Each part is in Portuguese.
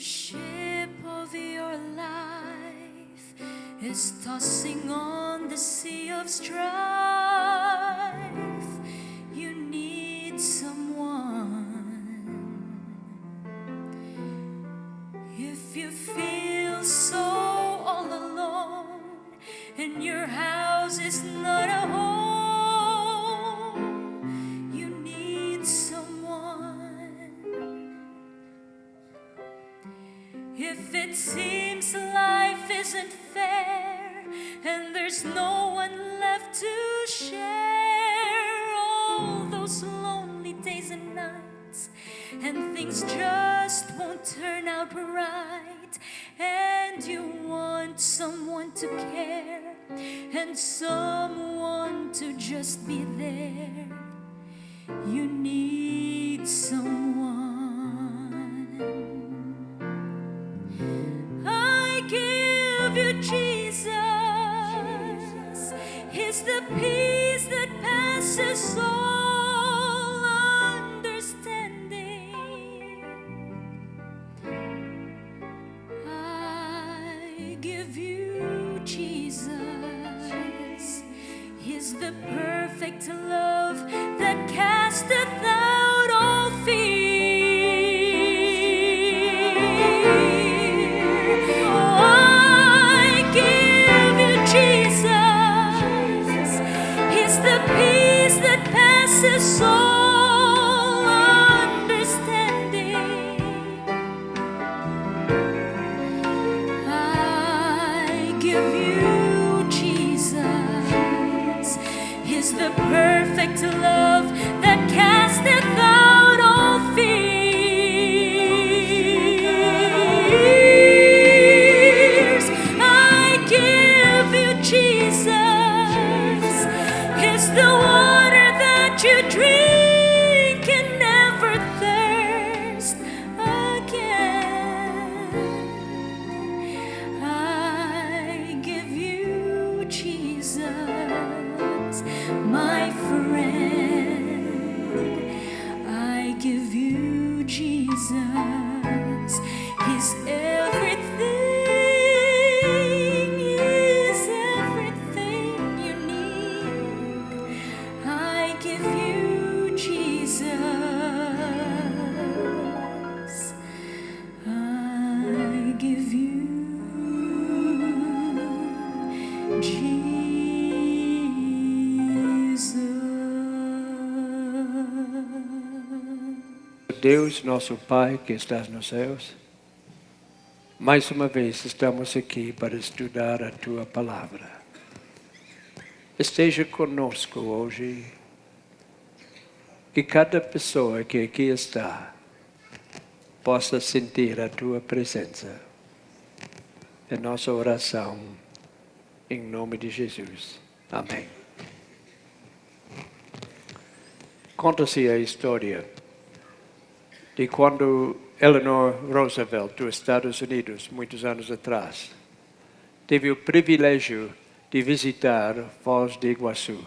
ship of your life is tossing on the sea of strife. You need someone. If you feel so all alone and your house is not a home, you need someone. If it seems life isn't fair and there's no one left to share all those lonely days and nights, and things just won't turn out right, and you want someone to care and someone to just be there, you need someone. I give you Jesus. He's the peace that passes all understanding. I give you Jesus. He's the perfect love that casteth out all fear. I give you Jesus. He's the peace that passes all understanding. I give you Jesus. He's the perfect love that casteth out all fears. I give you Jesus. He's the water that you drink and never thirst again. I give you Jesus, my friend. I give you Jesus. He's everything, He's everything you need. I give you Jesus. I give you Jesus. Deus, nosso Pai que estás nos céus, mais uma vez estamos aqui para estudar a Tua Palavra. Esteja conosco hoje, que cada pessoa que aqui está possa sentir a Tua presença. É nossa oração, em nome de Jesus. Amém. Conta-se a história de quando Eleanor Roosevelt, dos Estados Unidos, muitos anos atrás, teve o privilégio de visitar Foz do Iguaçu.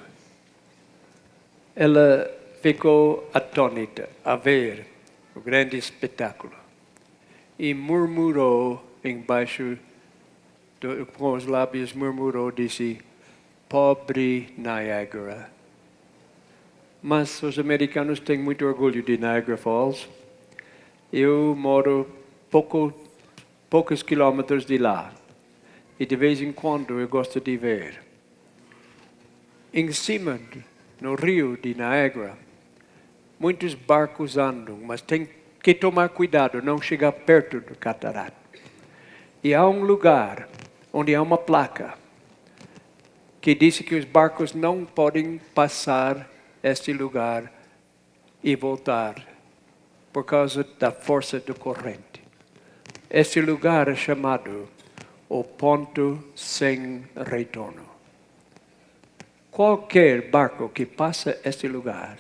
Ela ficou atônita a ver o grande espetáculo e murmurou embaixo, com os lábios murmurou, disse, pobre Niagara. Mas os americanos têm muito orgulho de Niagara Falls. Eu moro poucos quilômetros de lá e de vez em quando eu gosto de ver. Em cima, no rio de Niagara, muitos barcos andam, mas tem que tomar cuidado, não chegar perto do catarata. E há um lugar onde há uma placa que diz que os barcos não podem passar este lugar e voltar por causa da força do corrente. Este lugar é chamado o ponto sem retorno. Qualquer barco que passa este lugar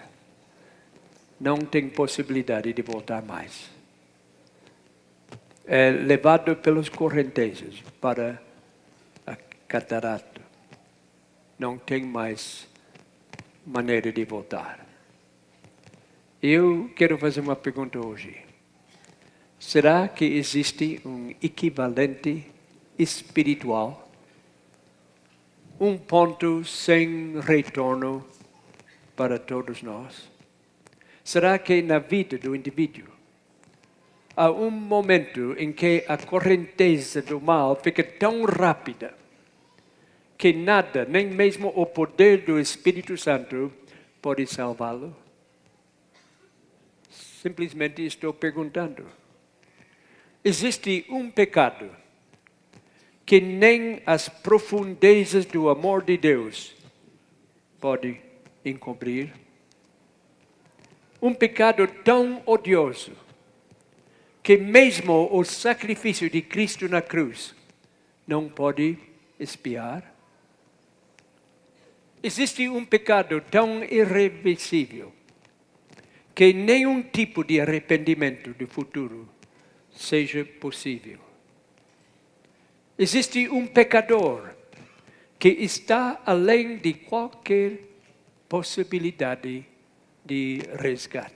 não tem possibilidade de voltar mais. É levado pelos correntezas para a catarata. Não tem mais maneira de voltar. Eu quero fazer uma pergunta hoje. será que existe um equivalente espiritual? Um ponto sem retorno para todos nós? Será que na vida do indivíduo há um momento em que a correnteza do mal fica tão rápida que nada, nem mesmo o poder do Espírito Santo, pode salvá-lo? Simplesmente estou perguntando. Existe um pecado que nem as profundezas do amor de Deus pode encobrir? Um pecado tão odioso que mesmo o sacrifício de Cristo na cruz não pode expiar? Existe um pecado tão irreversível que nenhum tipo de arrependimento do futuro seja possível. Existe um pecador que está além de qualquer possibilidade de resgate.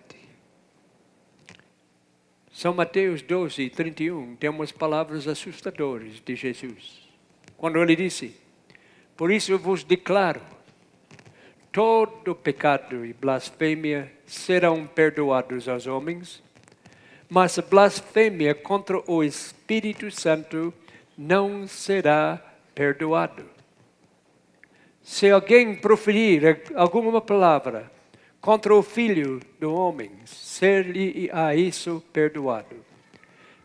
São Mateus 12, 31, temos palavras assustadoras de Jesus. Quando ele disse, por isso eu vos declaro, todo pecado e blasfêmia serão perdoados aos homens, mas a blasfêmia contra o Espírito Santo não será perdoado. Se alguém proferir alguma palavra contra o Filho do Homem, ser-lhe-á isso perdoado.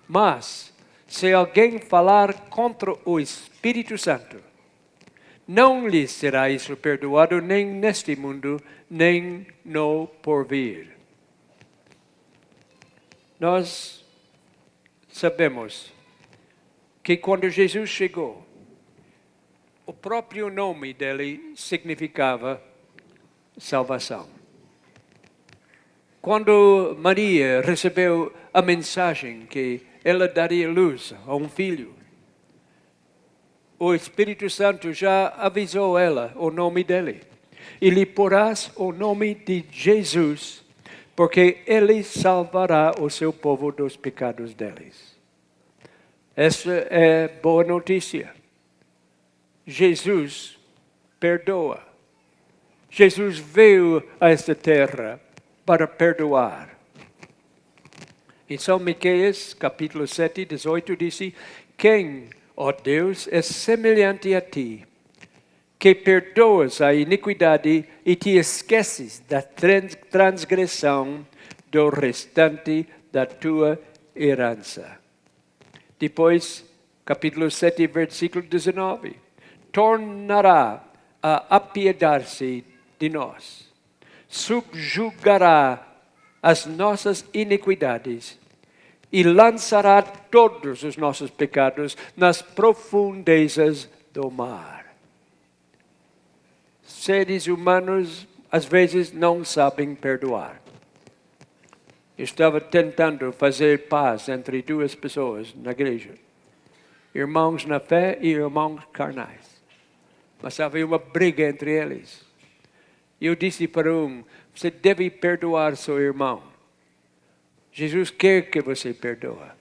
Mas, se alguém falar contra o Espírito Santo, não lhe será isso perdoado nem neste mundo, nem no porvir. Nós sabemos que quando Jesus chegou, o próprio nome dele significava salvação. Quando Maria recebeu a mensagem que ela daria luz a um filho, o Espírito Santo já avisou ela o nome dele. E lhe porás o nome de Jesus, porque ele salvará o seu povo dos pecados deles. Essa é boa notícia. Jesus perdoa. Jesus veio a esta terra para perdoar. Em São Miqueias, capítulo 7, 18, disse, quem, ó Deus, é semelhante a ti, que perdoas a iniquidade e te esqueces da transgressão do restante da tua herança. Depois, capítulo 7, versículo 19, tornará a apiedar-se de nós, subjugará as nossas iniquidades e lançará todos os nossos pecados nas profundezas do mar. Seres humanos, às vezes, não sabem perdoar. Eu estava tentando fazer paz entre duas pessoas na igreja. Irmãos na fé e irmãos carnais. Mas havia uma briga entre eles. Eu disse para um, você deve perdoar seu irmão. Jesus quer que você perdoe.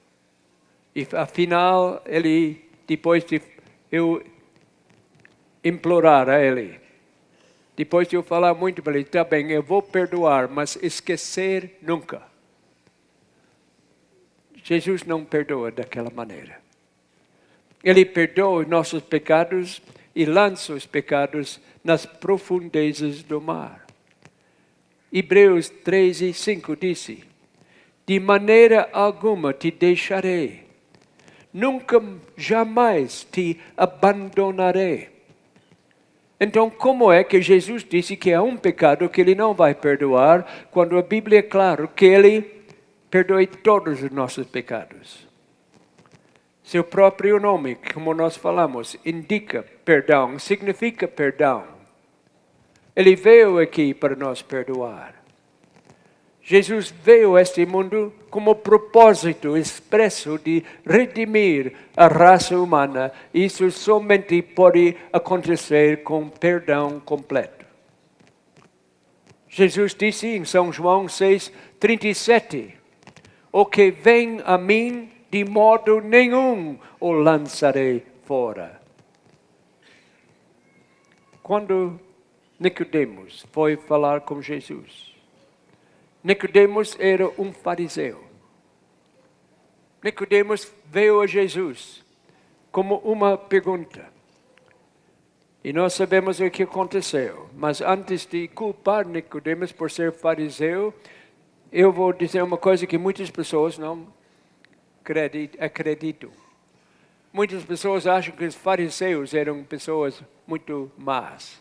E afinal, ele, depois de eu implorar a ele, depois de eu falar muito para ele, está bem, eu vou perdoar, mas esquecer nunca. Jesus não perdoa daquela maneira. Ele perdoa os nossos pecados e lança os pecados nas profundezas do mar. Hebreus 13, 5 disse, de maneira alguma te deixarei, nunca jamais te abandonarei. Então, como é que Jesus disse que há um pecado que ele não vai perdoar, quando a Bíblia é claro que ele perdoe todos os nossos pecados? Seu próprio nome, como nós falamos, indica perdão, significa perdão. Ele veio aqui para nos perdoar. Jesus veio a este mundo como propósito expresso de redimir a raça humana. Isso somente pode acontecer com perdão completo. Jesus disse em São João 6, 37, O que vem a mim, de modo nenhum o lançarei fora. Quando Nicodemos foi falar com Jesus, Nicodemos era um fariseu. Nicodemos veio a Jesus como uma pergunta. E nós sabemos o que aconteceu. Mas antes de culpar Nicodemos por ser fariseu, eu vou dizer uma coisa que muitas pessoas não acreditam. Muitas pessoas acham que os fariseus eram pessoas muito más.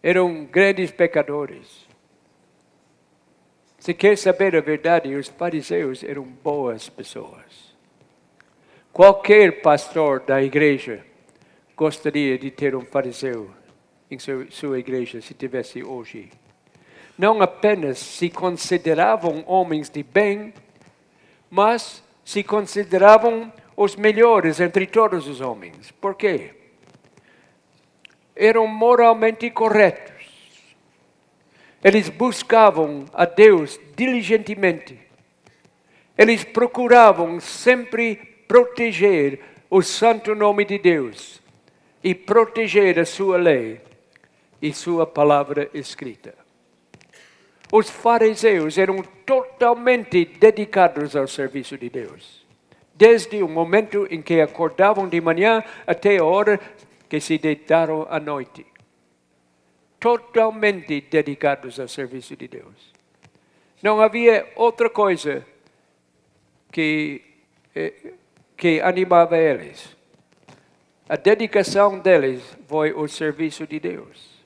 Eram grandes pecadores. Se quer saber a verdade, os fariseus eram boas pessoas. Qualquer pastor da igreja gostaria de ter um fariseu em sua igreja, se tivesse hoje. Não apenas se consideravam homens de bem, mas se consideravam os melhores entre todos os homens. Por quê? Eram moralmente corretos. Eles buscavam a Deus diligentemente. Eles procuravam sempre proteger o santo nome de Deus e proteger a sua lei e sua palavra escrita. Os fariseus eram totalmente dedicados ao serviço de Deus. Desde o momento em que acordavam de manhã até a hora que se deitaram à noite. Totalmente dedicados ao serviço de Deus. Não havia outra coisa que animava eles. A dedicação deles foi o serviço de Deus.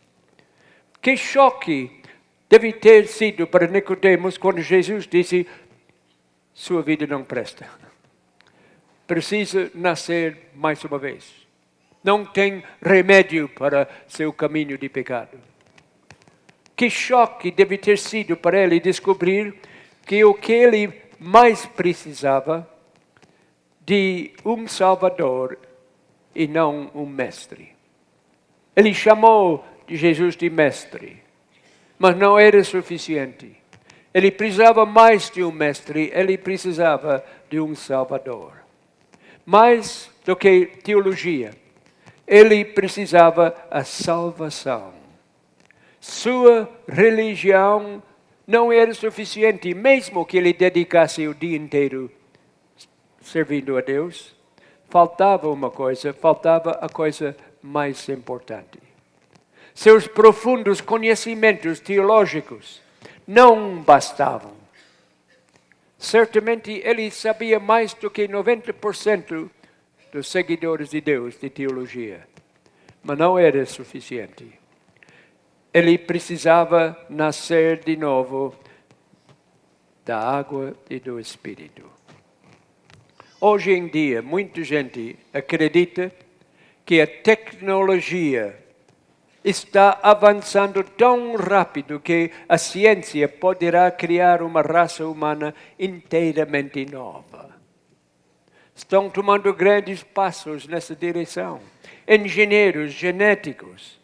Que choque deve ter sido para Nicodemos quando Jesus disse: sua vida não presta. Precisa nascer mais uma vez. Não tem remédio para seu caminho de pecado. Que choque deve ter sido para ele descobrir que o que ele mais precisava de um Salvador e não um mestre. Ele chamou de Jesus de mestre, mas não era suficiente. Ele precisava mais de um mestre, ele precisava de um Salvador. Mais do que teologia, ele precisava a salvação. Sua religião não era suficiente, mesmo que ele dedicasse o dia inteiro servindo a Deus. Faltava uma coisa, faltava a coisa mais importante. Seus profundos conhecimentos teológicos não bastavam. Certamente ele sabia mais do que 90% dos seguidores de Deus de teologia, mas não era suficiente. Ele precisava nascer de novo da água e do Espírito. Hoje em dia, muita gente acredita que a tecnologia está avançando tão rápido que a ciência poderá criar uma raça humana inteiramente nova. Estão tomando grandes passos nessa direção. Engenheiros genéticos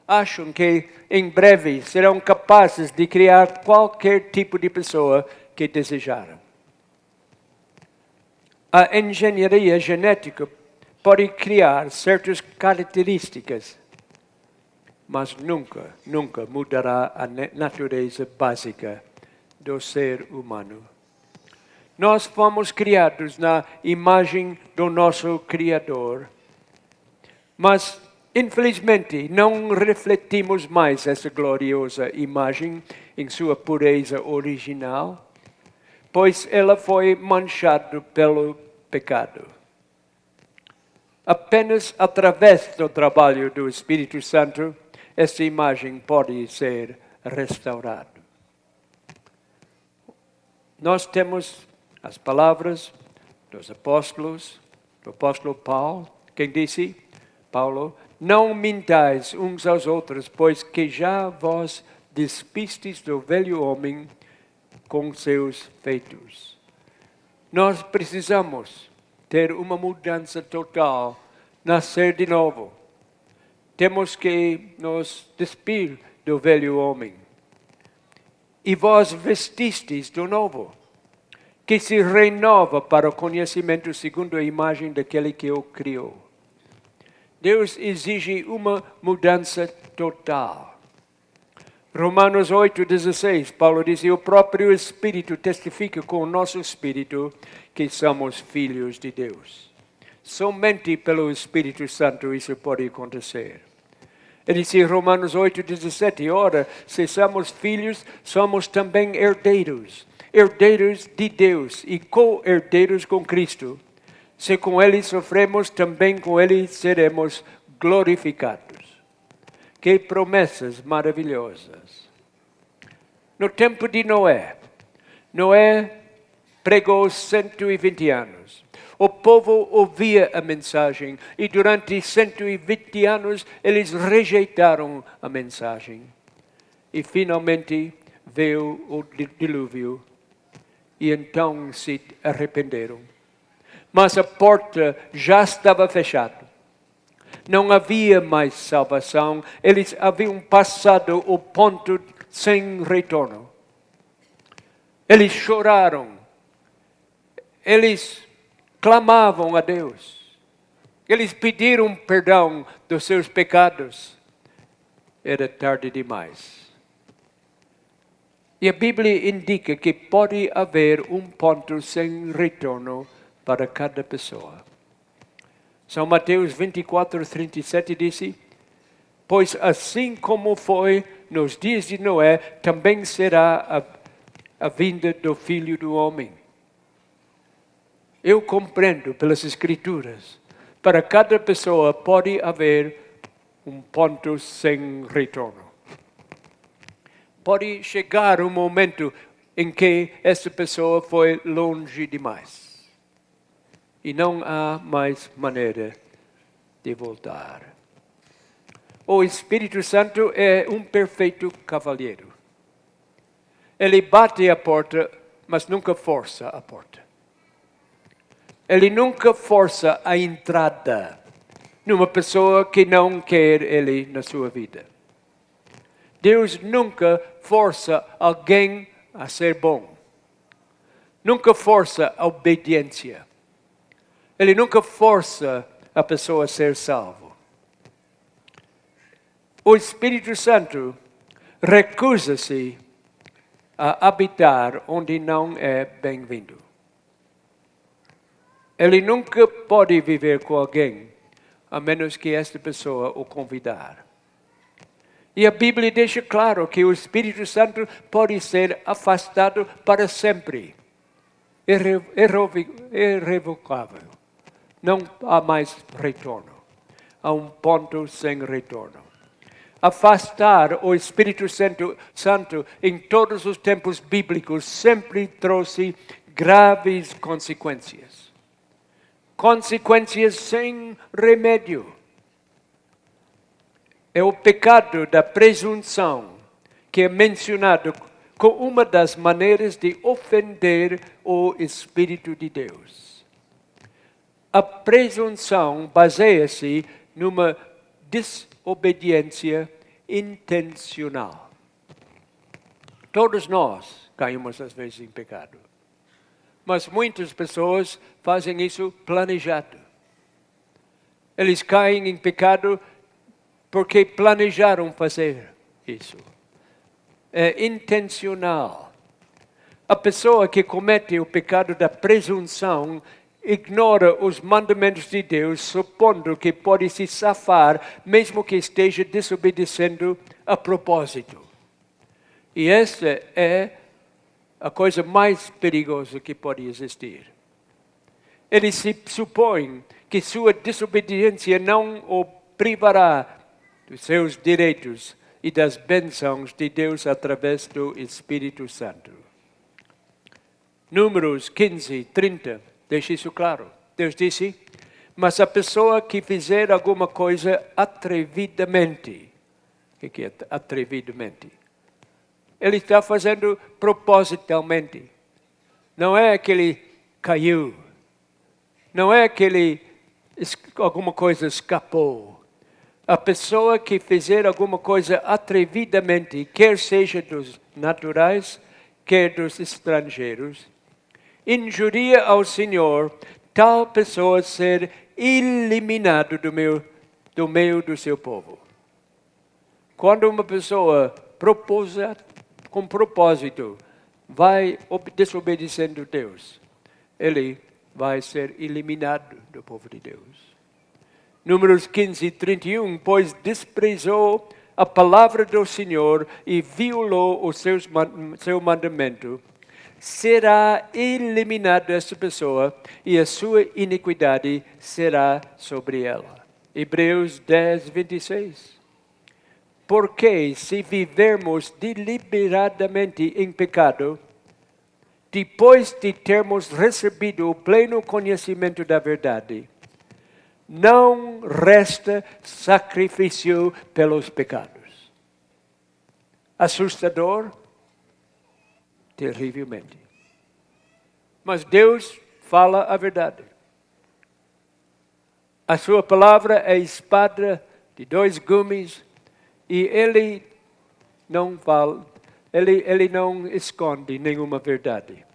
acham que em breve serão capazes de criar qualquer tipo de pessoa que desejaram. A engenharia genética pode criar certas características, mas nunca mudará a natureza básica do ser humano. Nós fomos criados na imagem do nosso Criador, mas, infelizmente, não refletimos mais essa gloriosa imagem em sua pureza original, pois ela foi manchada pelo pecado. Apenas através do trabalho do Espírito Santo, essa imagem pode ser restaurada. Nós temos as palavras dos apóstolos, do apóstolo Paulo, quem disse, Paulo, não mintais uns aos outros, pois que já vós despistes do velho homem com seus feitos. Nós precisamos ter uma mudança total, nascer de novo. Temos que nos despir do velho homem. E vós vestistes do novo. que se renova para o conhecimento segundo a imagem daquele que o criou. Deus exige uma mudança total. Romanos 8,16, Paulo diz, o próprio Espírito testifica com o nosso Espírito que somos filhos de Deus. Somente pelo Espírito Santo isso pode acontecer. Ele diz em Romanos 8,17, ora, se somos filhos, somos também herdeiros. Herdeiros de Deus e co-herdeiros com Cristo. Se com Ele sofremos, também com Ele seremos glorificados. Que promessas maravilhosas. No tempo de Noé, Noé pregou 120 anos. O povo ouvia a mensagem e durante 120 anos eles rejeitaram a mensagem. E finalmente veio o dilúvio e então se arrependeram. Mas a porta já estava fechada. Não havia mais salvação. Eles haviam passado o ponto sem retorno. Eles choraram. Eles clamavam a Deus. Eles pediram perdão dos seus pecados. Era tarde demais. E a Bíblia indica que pode haver um ponto sem retorno para cada pessoa. São Mateus 24:37 disse, pois assim como foi nos dias de Noé, também será a vinda do Filho do Homem. Eu compreendo pelas Escrituras, para cada pessoa pode haver um ponto sem retorno. Pode chegar um momento em que essa pessoa foi longe demais. E não há mais maneira de voltar. O Espírito Santo é um perfeito cavalheiro. Ele bate a porta, mas nunca força a porta. Ele nunca força a entrada numa pessoa que não quer ele na sua vida. Deus nunca força alguém a ser bom. Nunca força a obediência. Ele nunca força a pessoa a ser salvo. O Espírito Santo recusa-se a habitar onde não é bem-vindo. Ele nunca pode viver com alguém, a menos que esta pessoa o convidar. E a Bíblia deixa claro que o Espírito Santo pode ser afastado para sempre. Irrevocável. Não há mais retorno. Há um ponto sem retorno. Afastar o Espírito Santo em todos os tempos bíblicos sempre trouxe graves consequências. Consequências sem remédio. É o pecado da presunção que é mencionado como uma das maneiras de ofender o Espírito de Deus. A presunção baseia-se numa desobediência intencional. Todos nós caímos às vezes em pecado. Mas muitas pessoas fazem isso planejado. Eles caem em pecado porque planejaram fazer isso. É intencional. A pessoa que comete o pecado da presunção ignora os mandamentos de Deus, supondo que pode se safar, mesmo que esteja desobedecendo a propósito. E essa é a coisa mais perigosa que pode existir. Ele se supõe que sua desobediência não o privará dos seus direitos e das bênçãos de Deus através do Espírito Santo. Números 15:30 deixa isso claro. Deus disse, mas a pessoa que fizer alguma coisa atrevidamente, o que é atrevidamente? Ele está fazendo propositalmente. Não é que ele caiu. Não é que alguma coisa escapou. A pessoa que fizer alguma coisa atrevidamente, quer seja dos naturais, quer dos estrangeiros, injuria ao Senhor, tal pessoa ser eliminado do meio do seu povo. Quando uma pessoa com propósito vai desobedecendo a Deus, ele vai ser eliminado do povo de Deus. Números 15:31, pois desprezou a palavra do Senhor e violou o seu mandamento, será eliminada essa pessoa e a sua iniquidade será sobre ela. Hebreus 10:26. Porque se vivermos deliberadamente em pecado, depois de termos recebido o pleno conhecimento da verdade, não resta sacrifício pelos pecados. Assustador? Terrivelmente. Mas Deus fala a verdade. A sua palavra é espada de dois gumes e ele não fala, ele não esconde nenhuma verdade,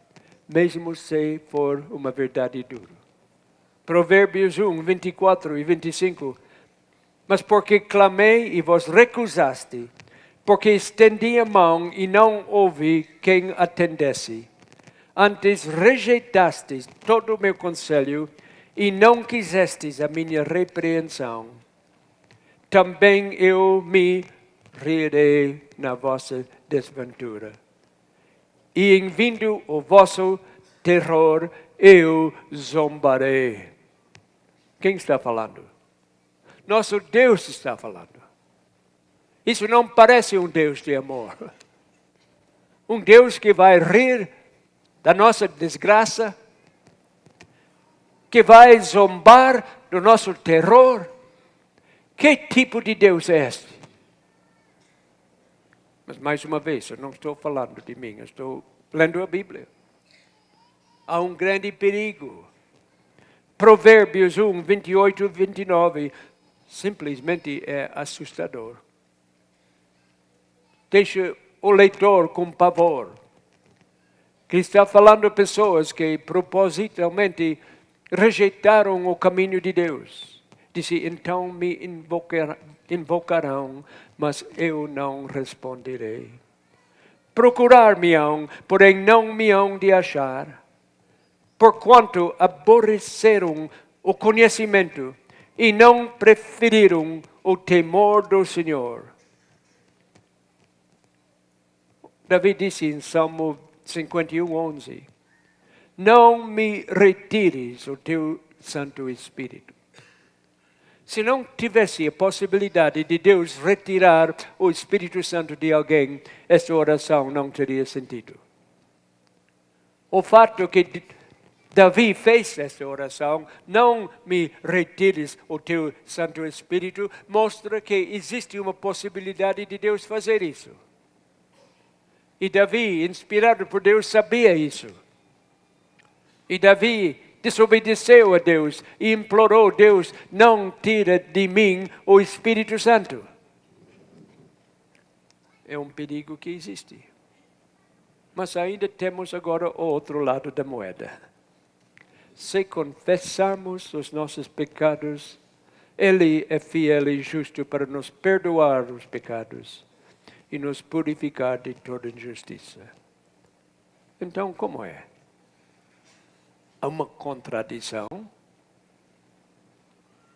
mesmo se for uma verdade dura. Provérbios 1:24 e 25. Mas porque clamei e vos recusaste, porque estendi a mão e não houve quem atendesse. Antes rejeitastes todo o meu conselho e não quisestes a minha repreensão. Também eu me rirei na vossa desventura. E em vindo o vosso terror, eu zombarei. Quem está falando? Nosso Deus está falando. Isso não parece um Deus de amor. Um Deus que vai rir da nossa desgraça, que vai zombar do nosso terror. Que tipo de Deus é este? Mas mais uma vez, eu não estou falando de mim, eu estou lendo a Bíblia. Há um grande perigo. Provérbios 1:28 e 29 simplesmente é assustador. Deixa o leitor com pavor. Que está falando de pessoas que propositalmente rejeitaram o caminho de Deus. Disse, então me invocarão, mas eu não responderei. Procurar-me-ão, porém não me hão de achar. Porquanto aborreceram o conhecimento e não preferiram o temor do Senhor. Davi disse em Salmo 51:11, não me retires o teu Santo Espírito. Se não tivesse a possibilidade de Deus retirar o Espírito Santo de alguém, essa oração não teria sentido. O fato que Davi fez essa oração, não me retires o teu Santo Espírito, mostra que existe uma possibilidade de Deus fazer isso. E Davi, inspirado por Deus, sabia isso. E Davi desobedeceu a Deus e implorou a Deus, não tira de mim o Espírito Santo. É um perigo que existe. Mas ainda temos agora o outro lado da moeda. Se confessarmos os nossos pecados, Ele é fiel e justo para nos perdoar os pecados e nos purificar de toda injustiça. Então, como é? Há uma contradição.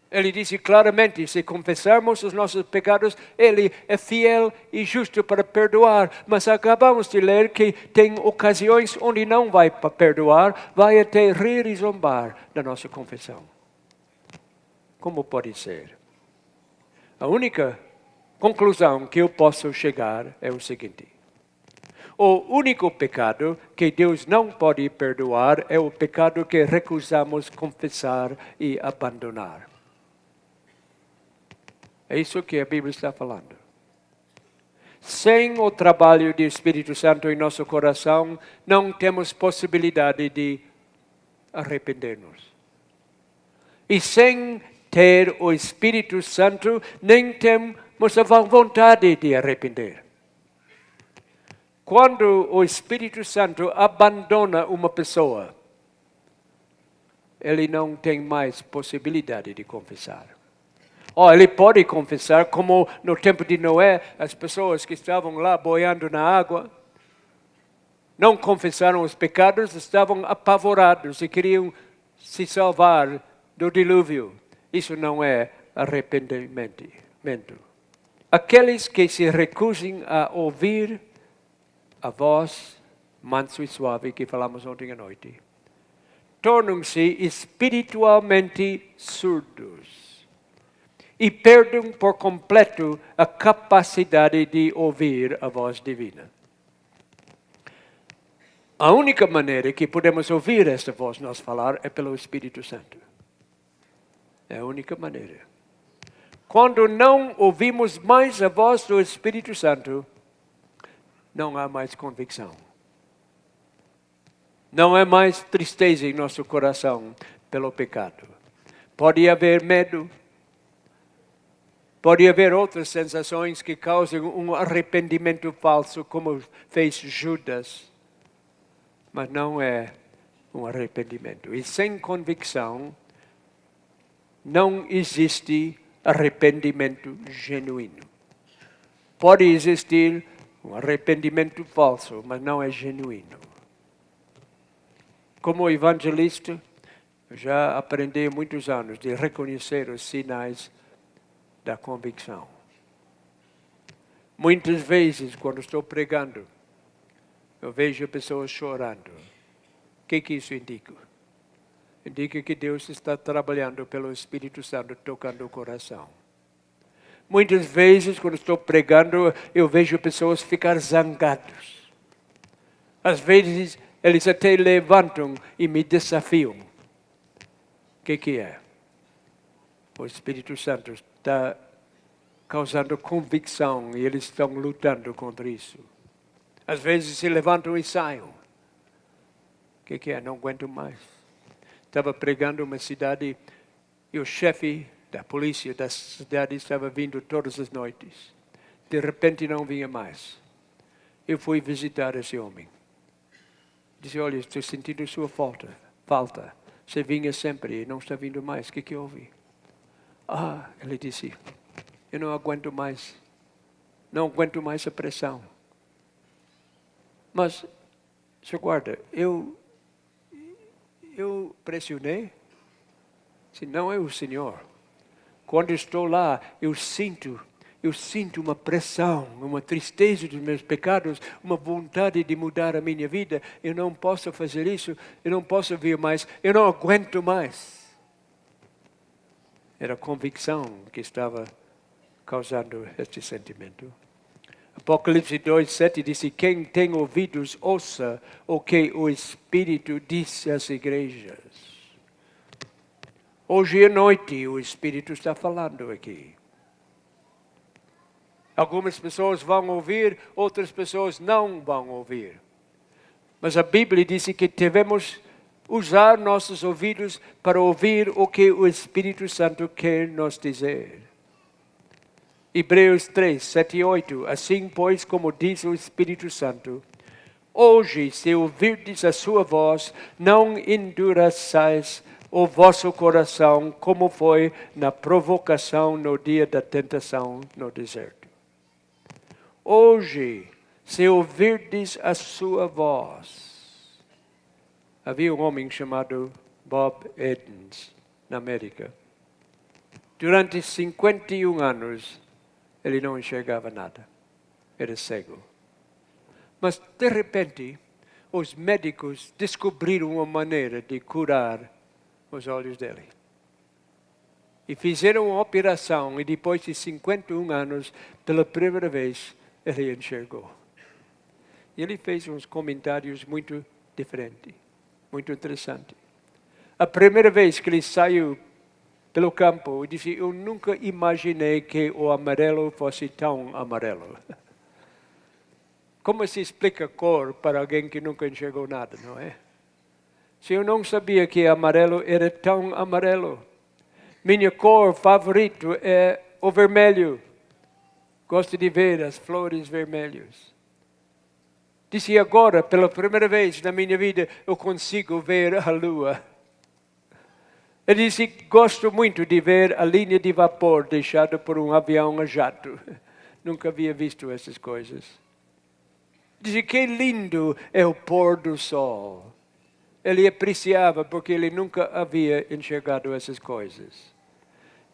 Ele disse claramente, se confessarmos os nossos pecados, Ele é fiel e justo para perdoar. Mas acabamos de ler que tem ocasiões onde não vai perdoar, vai até rir e zombar da nossa confissão. Como pode ser? A única conclusão que eu posso chegar é o seguinte. O único pecado que Deus não pode perdoar é o pecado que recusamos confessar e abandonar. É isso que a Bíblia está falando. Sem o trabalho do Espírito Santo em nosso coração, não temos possibilidade de arrepender-nos. E sem ter o Espírito Santo, nem temos a vontade de arrepender. Quando o Espírito Santo abandona uma pessoa, ele não tem mais possibilidade de confessar. Ou ele pode confessar, como no tempo de Noé, as pessoas que estavam lá boiando na água, não confessaram os pecados, estavam apavorados e queriam se salvar do dilúvio. Isso não é arrependimento. Aqueles que se recusem a ouvir a voz manso e suave que falamos ontem à noite, tornam-se espiritualmente surdos e perdem por completo a capacidade de ouvir a voz divina. A única maneira que podemos ouvir esta voz nós falar é pelo Espírito Santo. É a única maneira. Quando não ouvimos mais a voz do Espírito Santo, não há mais convicção. Não há mais tristeza em nosso coração pelo pecado. Pode haver medo. Pode haver outras sensações que causam um arrependimento falso, como fez Judas. Mas não é um arrependimento. E sem convicção, não existe arrependimento genuíno. Pode existir um arrependimento falso, mas não é genuíno. Como evangelista, já aprendi há muitos anos de reconhecer os sinais da convicção. Muitas vezes, quando estou pregando, eu vejo pessoas chorando. O que isso indica? Indica que Deus está trabalhando pelo Espírito Santo, tocando o coração. Muitas vezes, quando estou pregando, eu vejo pessoas ficar zangados. Às vezes, eles até levantam e me desafiam. O que é? O Espírito Santo está causando convicção e eles estão lutando contra isso. Às vezes se levantam e saem. O que é? Não aguento mais. Estava pregando uma cidade e o chefe da polícia da cidade estava vindo todas as noites. De repente não vinha mais. Eu fui visitar esse homem. Disse, olha, estou sentindo sua falta. Você vinha sempre e não está vindo mais. O que houve? Ele disse, eu não aguento mais. Não aguento mais a pressão. Mas, senhor guarda, eu pressionei? Se não é o Senhor. Quando estou lá, eu sinto uma pressão, uma tristeza dos meus pecados, uma vontade de mudar a minha vida. Eu não posso fazer isso, eu não posso vir mais, eu não aguento mais. Era a convicção que estava causando este sentimento. Apocalipse 2:7 diz, quem tem ouvidos, ouça o que o Espírito disse às igrejas. Hoje à noite o Espírito está falando aqui. Algumas pessoas vão ouvir, outras pessoas não vão ouvir. Mas a Bíblia diz que devemos usar nossos ouvidos para ouvir o que o Espírito Santo quer nos dizer. Hebreus 3:7-8. Assim, pois, como diz o Espírito Santo, hoje, se ouvirdes a sua voz, não endureçais o vosso coração, como foi na provocação no dia da tentação no deserto. Hoje, se ouvirdes a sua voz. Havia um homem chamado Bob Edens, na América. Durante 51 anos, ele não enxergava nada. Era cego. Mas, de repente, os médicos descobriram uma maneira de curar os olhos dele. E fizeram uma operação, e depois de 51 anos, pela primeira vez, ele enxergou. E ele fez uns comentários muito diferentes, muito interessantes. A primeira vez que ele saiu pelo campo, ele disse, eu nunca imaginei que o amarelo fosse tão amarelo. Como se explica cor para alguém que nunca enxergou nada, não é? Se eu não sabia que amarelo era tão amarelo. Minha cor favorita é o vermelho. Gosto de ver as flores vermelhas. Disse agora, pela primeira vez na minha vida, eu consigo ver a lua. Ele disse, gosto muito de ver a linha de vapor deixada por um avião a jato. Nunca havia visto essas coisas. Disse, que lindo é o pôr do sol. Ele apreciava porque ele nunca havia enxergado essas coisas.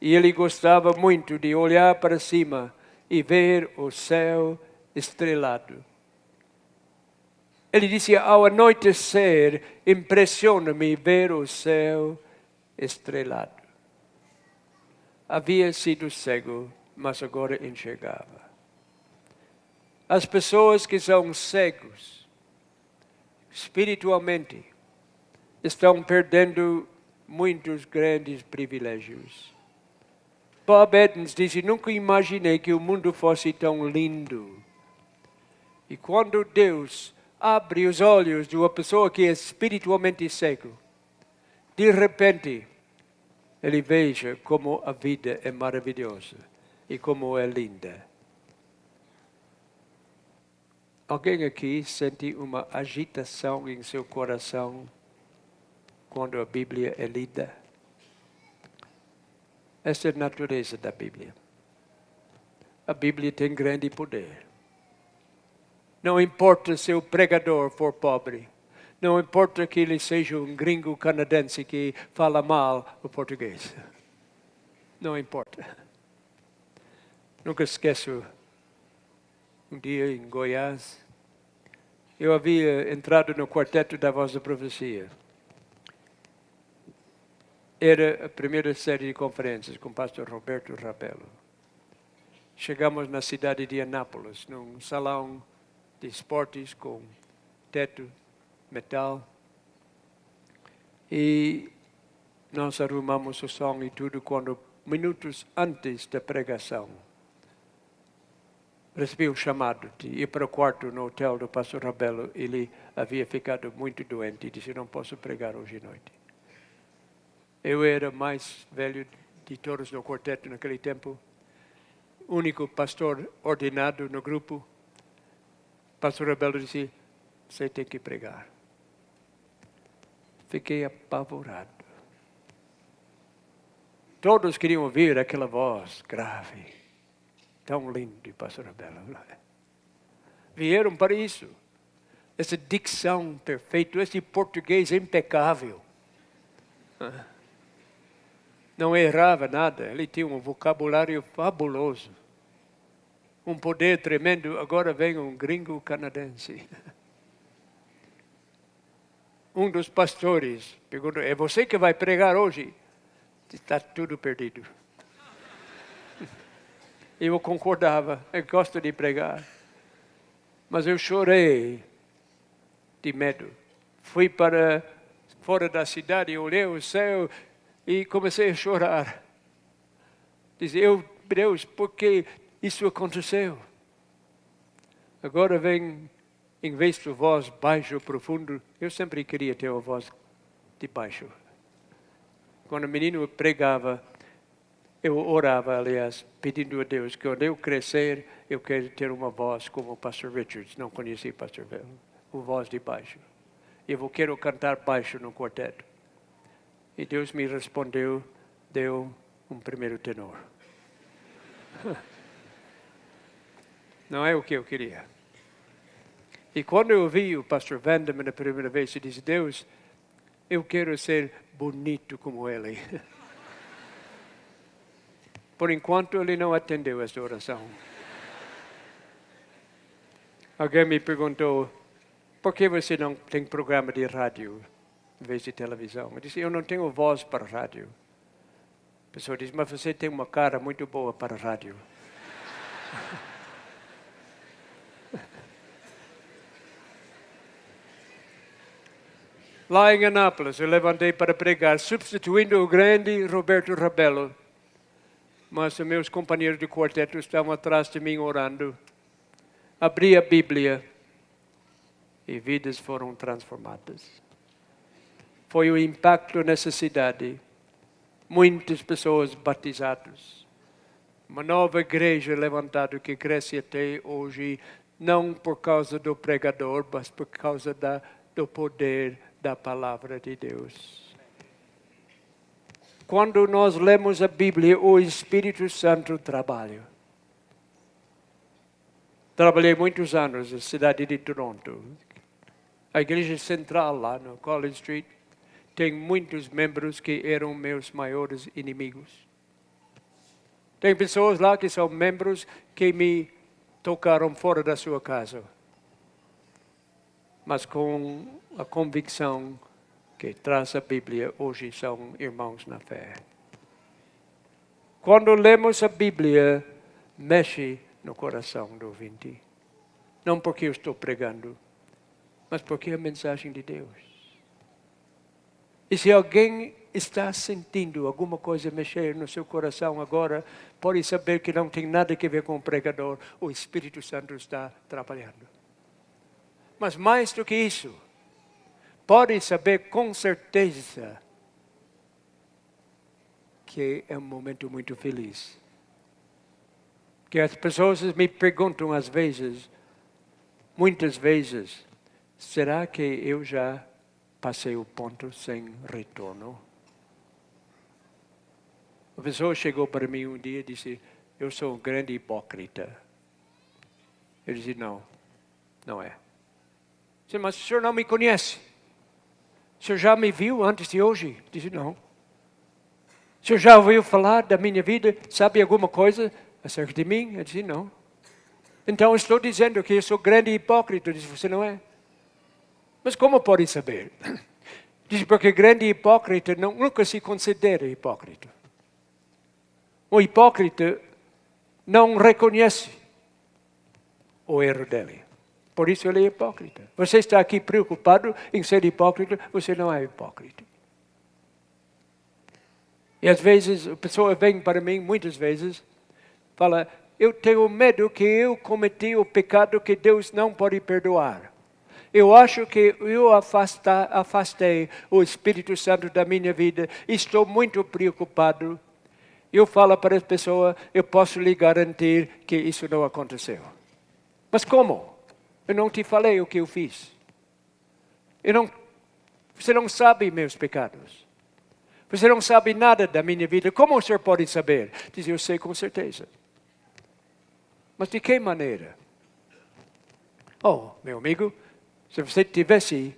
E ele gostava muito de olhar para cima e ver o céu estrelado. Ele disse, ao anoitecer, impressiona-me ver o céu estrelado. Havia sido cego, mas agora enxergava. As pessoas que são cegos, espiritualmente, estão perdendo muitos grandes privilégios. Bob Edens disse, nunca imaginei que o mundo fosse tão lindo. E quando Deus abre os olhos de uma pessoa que é espiritualmente cego, de repente, ele veja como a vida é maravilhosa e como é linda. Alguém aqui sente uma agitação em seu coração quando a Bíblia é lida? Essa é a natureza da Bíblia. A Bíblia tem grande poder. Não importa se o pregador for pobre. Não importa que ele seja um gringo canadense que fala mal o português. Não importa. Nunca esqueço um dia em Goiás. Eu havia entrado no quarteto da Voz da Profecia. Era a primeira série de conferências com o pastor Roberto Rabelo. Chegamos na cidade de Anápolis, num salão de esportes com teto, metal. E nós arrumamos o som e tudo quando, minutos antes da pregação, recebi um chamado de ir para o quarto no hotel do pastor Rabelo. Ele havia ficado muito doente e disse, não posso pregar hoje à noite. Eu era mais velho de todos no quarteto naquele tempo, único pastor ordenado no grupo. Pastor Rabelo disse, você tem que pregar. Fiquei apavorado. Todos queriam ouvir aquela voz grave, tão linda de pastor Rabelo. Vieram para isso. Essa dicção perfeita, esse português impecável. Não errava nada, ele tinha um vocabulário fabuloso. Um poder tremendo. Agora vem um gringo canadense. Um dos pastores perguntou, é você que vai pregar hoje? Está tudo perdido. Eu concordava, eu gosto de pregar. Mas eu chorei de medo. Fui para fora da cidade, olhei o céu e comecei a chorar. Dizia, Deus, por que isso aconteceu? Agora vem, em vez de voz baixo, profundo, eu sempre queria ter uma voz de baixo. Quando o menino pregava, eu orava, aliás, pedindo a Deus que quando eu crescer, eu quero ter uma voz como o pastor Richards. Não conheci o pastor Velho. Uma voz de baixo. Eu quero cantar baixo no quarteto. E Deus me respondeu, deu um primeiro tenor. Não é o que eu queria. E quando eu vi o pastor Vanderman a primeira vez, eu disse, Deus, eu quero ser bonito como ele. Por enquanto, ele não atendeu essa oração. Alguém me perguntou, por que você não tem programa de rádio em vez de televisão? Eu disse, eu não tenho voz para rádio. A pessoa disse, mas você tem uma cara muito boa para rádio. Lá em Anápolis, eu levantei para pregar, substituindo o grande Roberto Rabelo. Mas os meus companheiros de quarteto estavam atrás de mim orando. Abri a Bíblia e vidas foram transformadas. Foi o impacto nessa cidade. Muitas pessoas batizadas. Uma nova igreja levantada que cresce até hoje, não por causa do pregador, mas por causa do poder da palavra de Deus. quando nós lemos a Bíblia, o Espírito Santo trabalha. Trabalhei muitos anos na cidade de Toronto. A igreja central lá no College Street tem muitos membros que eram meus maiores inimigos. Tem pessoas lá que são membros que me tocaram fora da sua casa. Mas com a convicção que traz a Bíblia, hoje são irmãos na fé. Quando lemos a Bíblia, mexe no coração do ouvinte. Não porque eu estou pregando, mas porque é a mensagem de Deus. E se alguém está sentindo alguma coisa mexer no seu coração agora, pode saber que não tem nada a ver com o pregador, o Espírito Santo está trabalhando. Mas mais do que isso, pode saber com certeza que é um momento muito feliz. Que as pessoas me perguntam às vezes, muitas vezes, será que eu já passei o ponto sem retorno? A pessoa chegou para mim um dia e disse, eu sou um grande hipócrita. Eu disse, não é. Disse, mas o senhor não me conhece? O senhor já me viu antes de hoje? Eu disse, não. O senhor já ouviu falar da minha vida? Sabe alguma coisa acerca de mim? Eu disse, não. Então estou dizendo que eu sou grande hipócrita. Eu disse, você não é. Mas como pode saber? Diz porque grande hipócrita nunca se considera hipócrita. O hipócrita não reconhece o erro dele. Por isso ele é hipócrita. Você está aqui preocupado em ser hipócrita, você não é hipócrita. E às vezes a pessoa vem para mim, muitas vezes, fala, eu tenho medo que eu cometi o pecado que Deus não pode perdoar. Eu acho que eu afastei o Espírito Santo da minha vida. Estou muito preocupado. Eu falo para a pessoa, eu posso lhe garantir que isso não aconteceu. Mas como? Eu não te falei o que eu fiz. Você não sabe meus pecados. Você não sabe nada da minha vida. Como o senhor pode saber? Diz, eu sei com certeza. Mas de que maneira? Oh, meu amigo, se você tivesse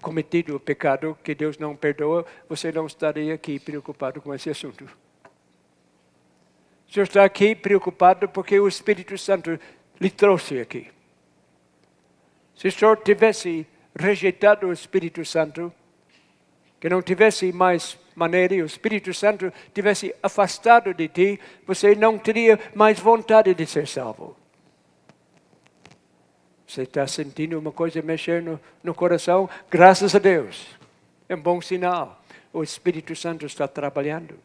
cometido o pecado que Deus não perdoa, você não estaria aqui preocupado com esse assunto. O senhor está aqui preocupado porque o Espírito Santo lhe trouxe aqui. Se o senhor tivesse rejeitado o Espírito Santo, que não tivesse mais maneira e o Espírito Santo tivesse afastado de ti, você não teria mais vontade de ser salvo. Você está sentindo uma coisa mexer no coração? Graças a Deus. É um bom sinal. O Espírito Santo está trabalhando.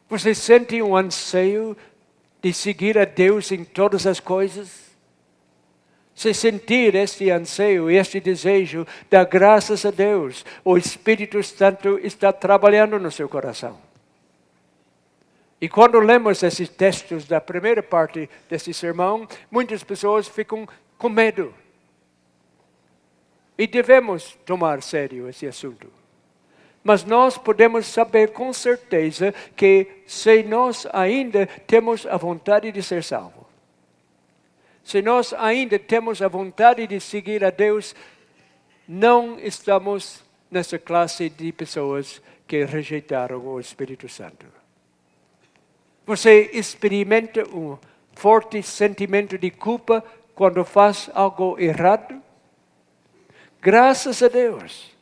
Você sente um anseio de seguir a Deus em todas as coisas? Se sentir este anseio, este desejo, dá graças a Deus. O Espírito Santo está trabalhando no seu coração. E quando lemos esses textos da primeira parte desse sermão, muitas pessoas ficam com medo. E devemos tomar sério esse assunto. Mas nós podemos saber com certeza que se nós ainda temos a vontade de ser salvos, se nós ainda temos a vontade de seguir a Deus, não estamos nessa classe de pessoas que rejeitaram o Espírito Santo. Você experimenta um forte sentimento de culpa quando faz algo errado? Graças a Deus.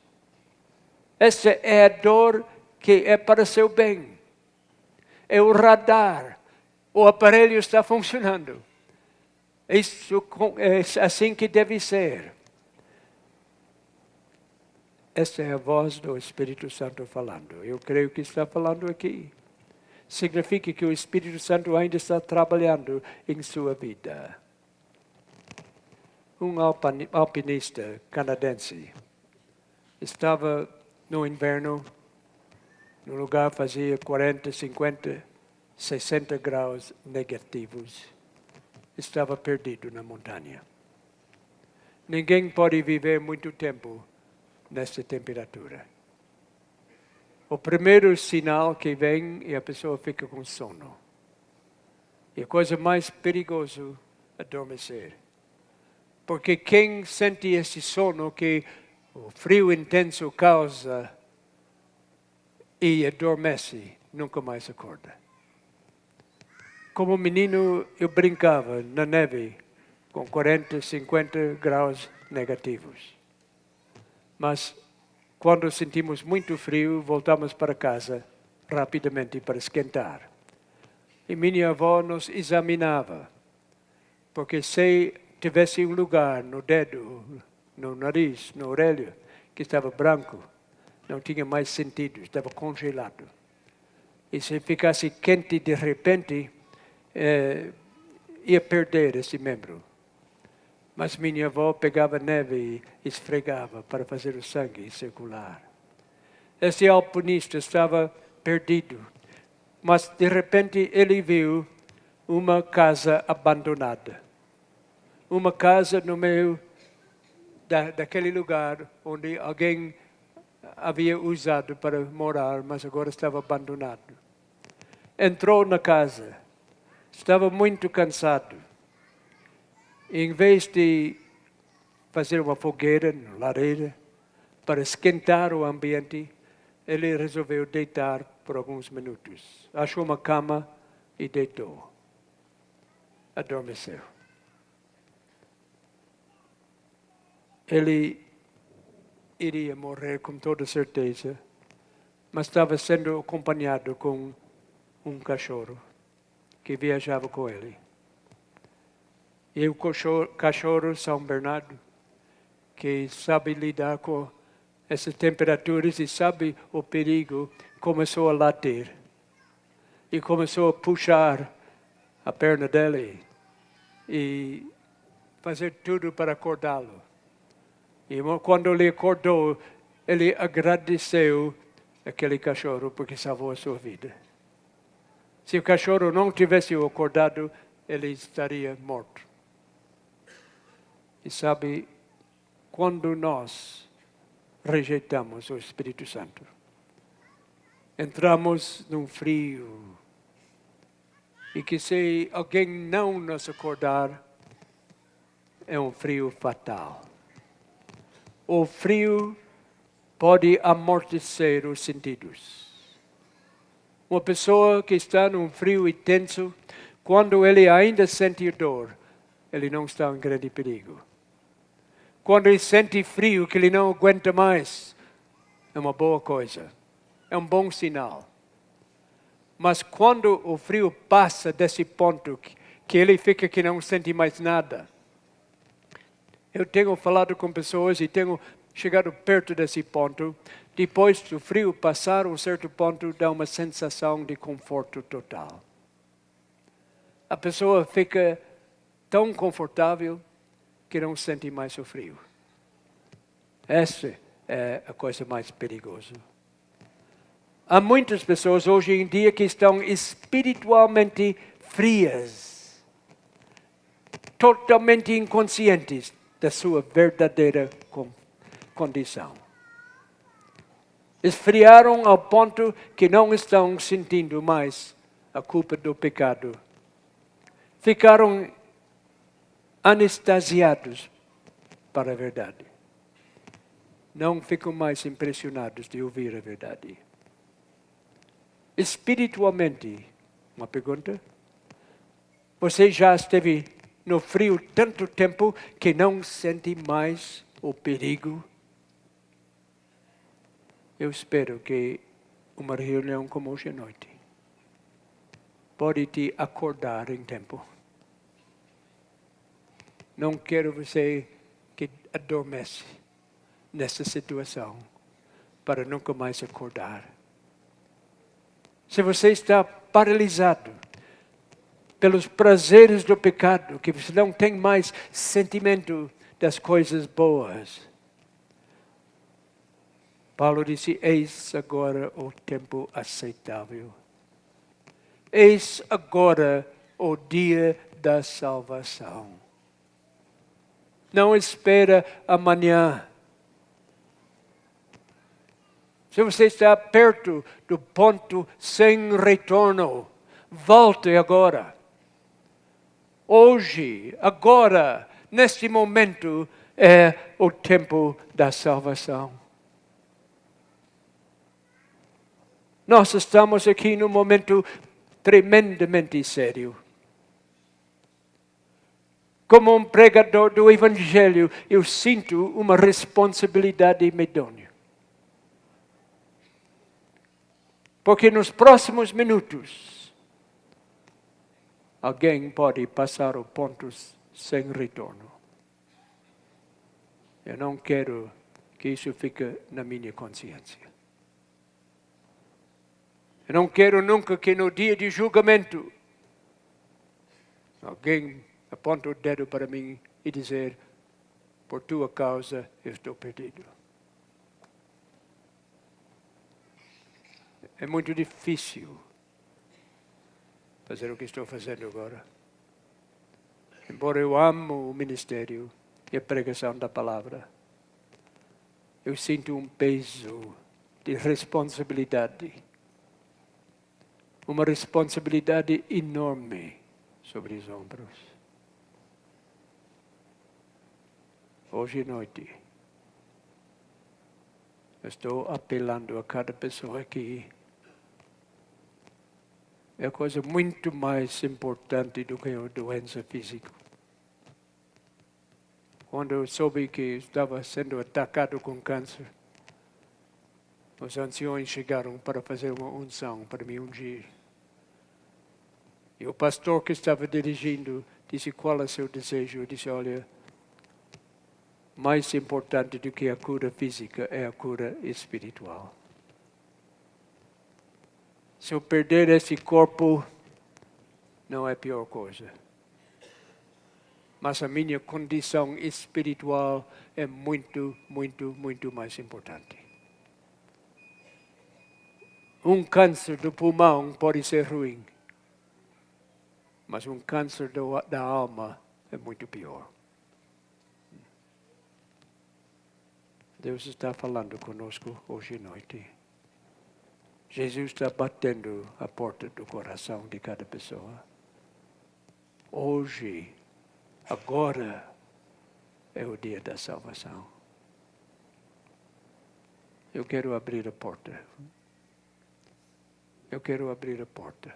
Essa é a dor que é para seu bem. É o radar. O aparelho está funcionando. Isso é assim que deve ser. Essa é a voz do Espírito Santo falando. Eu creio que está falando aqui. Significa que o Espírito Santo ainda está trabalhando em sua vida. Um alpinista canadense estava no inverno, no lugar fazia 40, 50, 60 graus negativos. Estava perdido na montanha. Ninguém pode viver muito tempo nessa temperatura. O primeiro sinal que vem é a pessoa fica com sono. E a coisa mais perigosa é adormecer. Porque quem sente esse sono que o frio intenso causa e adormece, nunca mais acorda. Como menino, eu brincava na neve com 40, 50 graus negativos. Mas quando sentimos muito frio, voltamos para casa rapidamente para esquentar. E minha avó nos examinava, porque se tivesse um lugar no dedo, no nariz, na orelha, que estava branco, não tinha mais sentido, estava congelado. E se ficasse quente de repente, ia perder esse membro. Mas minha avó pegava neve e esfregava para fazer o sangue circular. Esse alpinista estava perdido, mas de repente ele viu uma casa abandonada. Uma casa no meio daquele lugar onde alguém havia usado para morar, mas agora estava abandonado. Entrou na casa, estava muito cansado. Em vez de fazer uma fogueira, lareira, para esquentar o ambiente, ele resolveu deitar por alguns minutos. Achou uma cama e deitou. Adormeceu. Ele iria morrer com toda certeza, mas estava sendo acompanhado com um cachorro que viajava com ele. E o cachorro São Bernardo, que sabe lidar com essas temperaturas e sabe o perigo, começou a latir. E começou a puxar a perna dele e fazer tudo para acordá-lo. E quando ele acordou, ele agradeceu aquele cachorro porque salvou a sua vida. Se o cachorro não tivesse acordado, ele estaria morto. E sabe, quando nós rejeitamos o Espírito Santo, entramos num frio. E que se alguém não nos acordar, é um frio fatal. O frio pode amortecer os sentidos. Uma pessoa que está num frio intenso, quando ele ainda sente dor, ele não está em grande perigo. Quando ele sente frio, que ele não aguenta mais, é uma boa coisa. É um bom sinal. Mas quando o frio passa desse ponto, que ele fica que não sente mais nada. Eu tenho falado com pessoas e tenho chegado perto desse ponto. Depois do frio passar um certo ponto, dá uma sensação de conforto total. A pessoa fica tão confortável que não sente mais o frio. Essa é a coisa mais perigosa. Há muitas pessoas hoje em dia que estão espiritualmente frias, totalmente inconscientes da sua verdadeira condição. Esfriaram ao ponto que não estão sentindo mais a culpa do pecado. Ficaram anestesiados para a verdade. Não ficam mais impressionados de ouvir a verdade. Espiritualmente, uma pergunta? Você já esteve no frio tanto tempo que não sente mais o perigo? Eu espero que uma reunião como hoje à noite pode te acordar em tempo. Não quero você que adormece nessa situação para nunca mais acordar. Se você está paralisado pelos prazeres do pecado, que você não tem mais sentimento das coisas boas, Paulo disse, eis agora o tempo aceitável. Eis agora o dia da salvação. Não espera amanhã. Se você está perto do ponto sem retorno, volte agora. Hoje, agora, neste momento, é o tempo da salvação. Nós estamos aqui num momento tremendamente sério. Como um pregador do Evangelho, eu sinto uma responsabilidade medonha. Porque nos próximos minutos, alguém pode passar o ponto sem retorno. Eu não quero que isso fique na minha consciência. Eu não quero nunca que no dia de julgamento, alguém aponte o dedo para mim e dizer, por tua causa eu estou perdido. É muito difícil fazer o que estou fazendo agora. Embora eu amo o ministério e a pregação da palavra, eu sinto um peso de responsabilidade. Uma responsabilidade enorme sobre os ombros. Hoje à noite, eu estou apelando a cada pessoa aqui. É coisa muito mais importante do que a doença física. Quando eu soube que estava sendo atacado com câncer, os anciões chegaram para fazer uma unção para me ungir. E o pastor que estava dirigindo disse, qual é o seu desejo? Eu disse, olha, mais importante do que a cura física é a cura espiritual. Se eu perder esse corpo, não é a pior coisa. Mas a minha condição espiritual é muito, muito, muito mais importante. Um câncer do pulmão pode ser ruim, mas um câncer da alma é muito pior. Deus está falando conosco hoje à noite. Jesus está batendo a porta do coração de cada pessoa. Hoje, agora, é o dia da salvação. Eu quero abrir a porta. Eu quero abrir a porta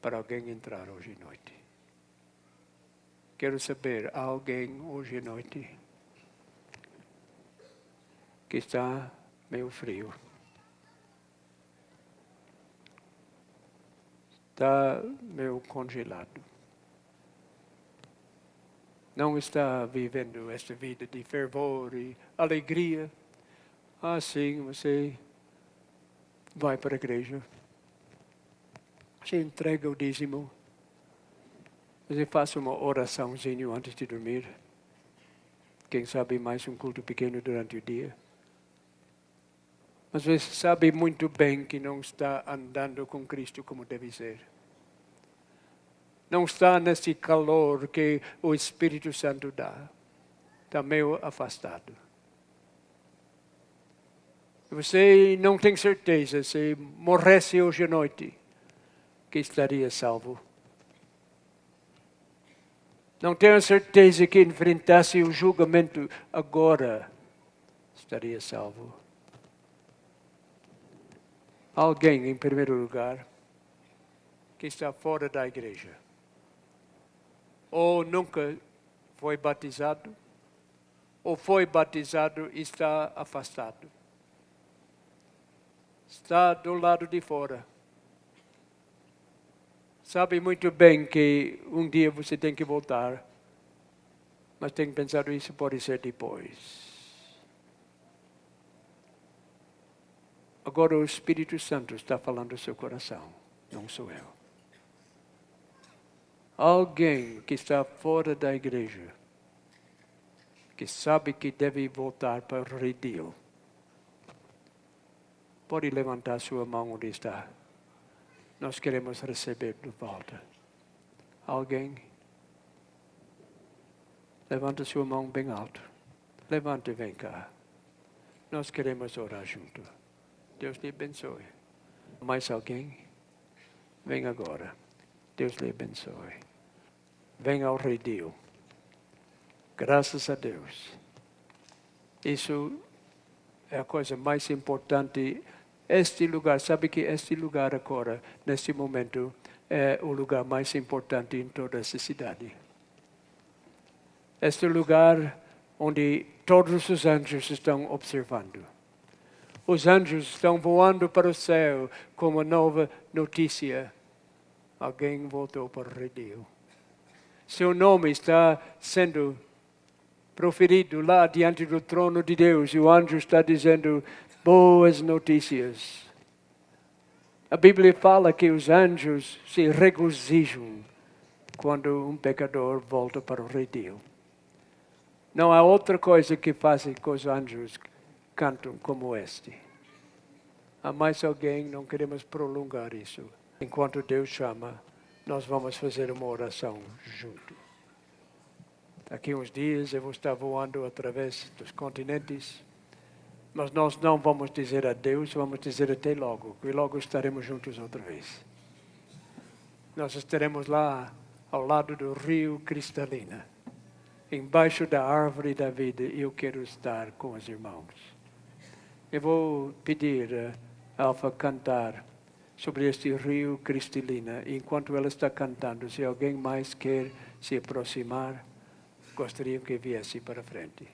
para alguém entrar hoje à noite. Quero saber, há alguém hoje à noite que está meio frio? Está meio congelado. Não está vivendo esta vida de fervor e alegria. Sim, você vai para a igreja. Você entrega o dízimo. Você faz uma oraçãozinha antes de dormir. Quem sabe mais um culto pequeno durante o dia. Mas você sabe muito bem que não está andando com Cristo como deve ser. Não está nesse calor que o Espírito Santo dá. Está meio afastado. Você não tem certeza se morresse hoje à noite que estaria salvo. Não tenho certeza que enfrentasse o julgamento agora estaria salvo. Alguém, em primeiro lugar, que está fora da igreja, ou nunca foi batizado, ou foi batizado e está afastado. Está do lado de fora. Sabe muito bem que um dia você tem que voltar, mas tem que pensar isso pode ser depois. Agora o Espírito Santo está falando no seu coração, não sou eu. Alguém que está fora da igreja, que sabe que deve voltar para o redil, pode levantar sua mão onde está. Nós queremos receber de volta. Alguém? Levanta sua mão bem alto. Levanta e vem cá. Nós queremos orar junto. Deus lhe abençoe. Mais alguém? Vem agora. Deus lhe abençoe. Venha ao redil. Graças a Deus. Isso é a coisa mais importante. Este lugar, sabe que este lugar agora, neste momento, é o lugar mais importante em toda essa cidade. Este lugar onde todos os anjos estão observando. Os anjos estão voando para o céu com uma nova notícia. Alguém voltou para o redil. Seu nome está sendo proferido lá diante do trono de Deus. E o anjo está dizendo boas notícias. A Bíblia fala que os anjos se regozijam quando um pecador volta para o redil. Não há outra coisa que faça que os anjos cantam como este. Há mais alguém? Não queremos prolongar isso. Enquanto Deus chama, nós vamos fazer uma oração junto. Daqui uns dias eu vou estar voando através dos continentes. Mas nós não vamos dizer adeus, vamos dizer até logo, que logo estaremos juntos outra vez. Nós estaremos lá, ao lado do rio Cristalina, embaixo da árvore da vida, e eu quero estar com os irmãos. Eu vou pedir a Alfa cantar sobre este rio Cristalina. Enquanto ela está cantando, se alguém mais quer se aproximar, gostaria que viesse para frente.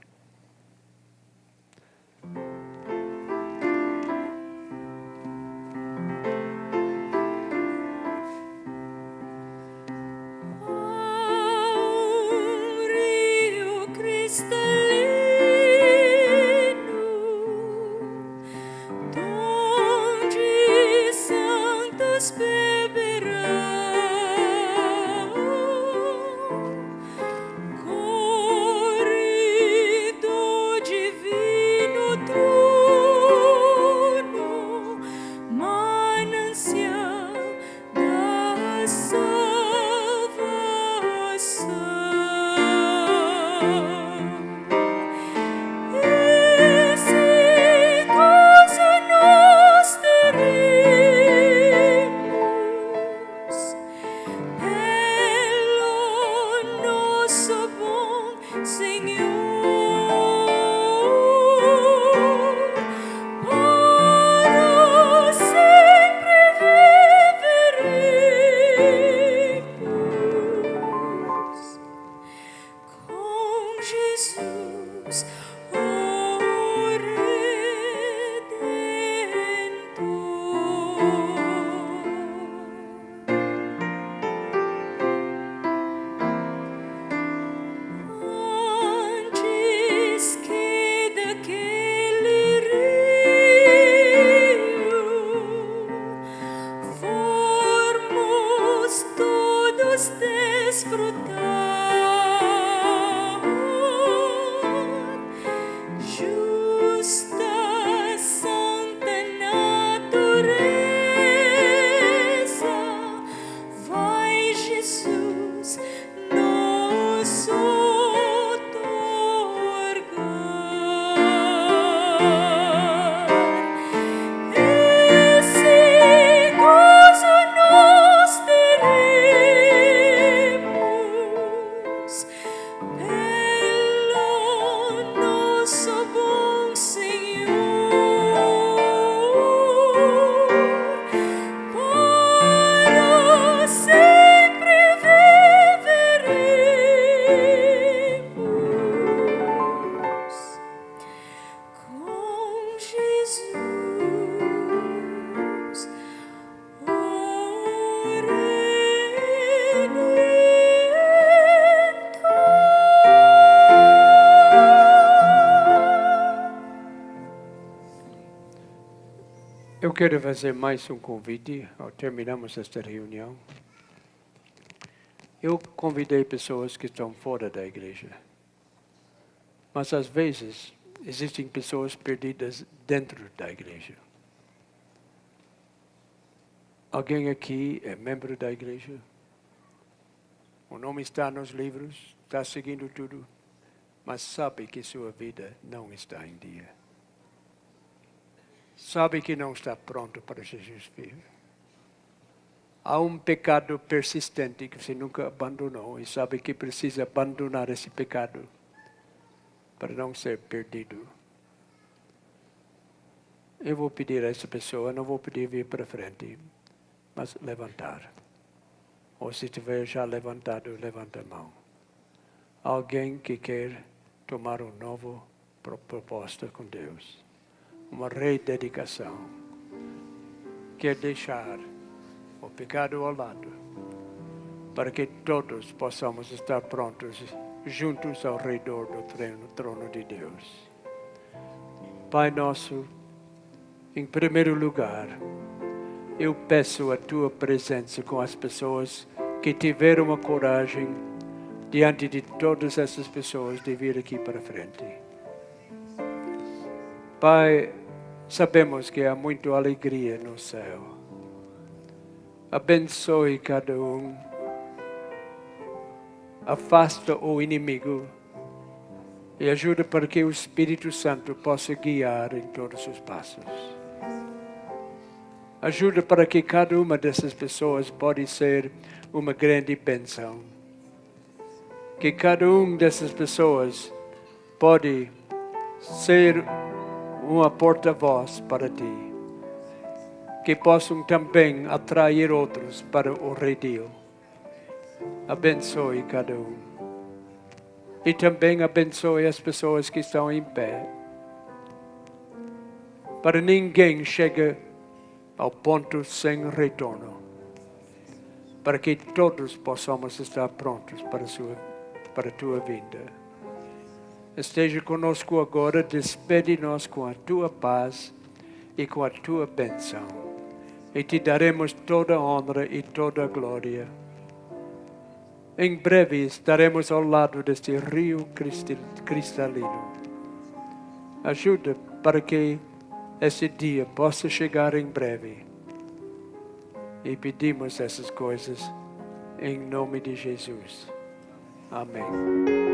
Rio cristalino, donde santos beberão, corrido divino trono, manancial da esse gozo nós teremos pelo nosso bom Senhor, para sempre viveremos com Jesus, o Redentor. Antes que daquele rio formos todos desfrutar justa santa natureza, vai Jesus nos outorgar. Esse gozo nós teremos pelo nosso bom Senhor, para sempre viveremos com Jesus, o Redentor. Eu quero fazer mais um convite ao terminarmos esta reunião. Eu convidei pessoas que estão fora da igreja. Mas às vezes existem pessoas perdidas dentro da igreja. Alguém aqui é membro da igreja? O nome está nos livros, está seguindo tudo, mas sabe que sua vida não está em dia. sabe que não está pronto para Jesus vir. Há um pecado persistente que você nunca abandonou e sabe que precisa abandonar esse pecado para não ser perdido. Eu vou pedir a essa pessoa, não vou pedir vir para frente, mas levantar. Ou se tiver já levantado, levanta a mão. Alguém que quer tomar um novo proposta com Deus. Uma rededicação. Quer deixar o pecado ao lado. Para que todos possamos estar prontos, juntos ao redor do trono de Deus. Pai nosso, em primeiro lugar, eu peço a Tua presença com as pessoas que tiveram a coragem, diante de todas essas pessoas, de vir aqui para frente. Pai, sabemos que há muita alegria no céu. Abençoe cada um. Afasta o inimigo e ajuda para que o Espírito Santo possa guiar em todos os passos. Ajuda para que cada uma dessas pessoas pode ser uma grande bênção. Que cada uma dessas pessoas pode ser uma porta-voz para Ti. Que possam também atrair outros para o redil. Abençoe cada um. E também abençoe as pessoas que estão em pé. Para ninguém chegue ao ponto sem retorno. Para que todos possamos estar prontos para a Tua vinda. Esteja conosco agora, despede-nos com a Tua paz e com a Tua bênção. E Te daremos toda a honra e toda a glória. Em breve estaremos ao lado deste rio cristalino. Ajuda para que esse dia possa chegar em breve. E pedimos essas coisas em nome de Jesus. Amém.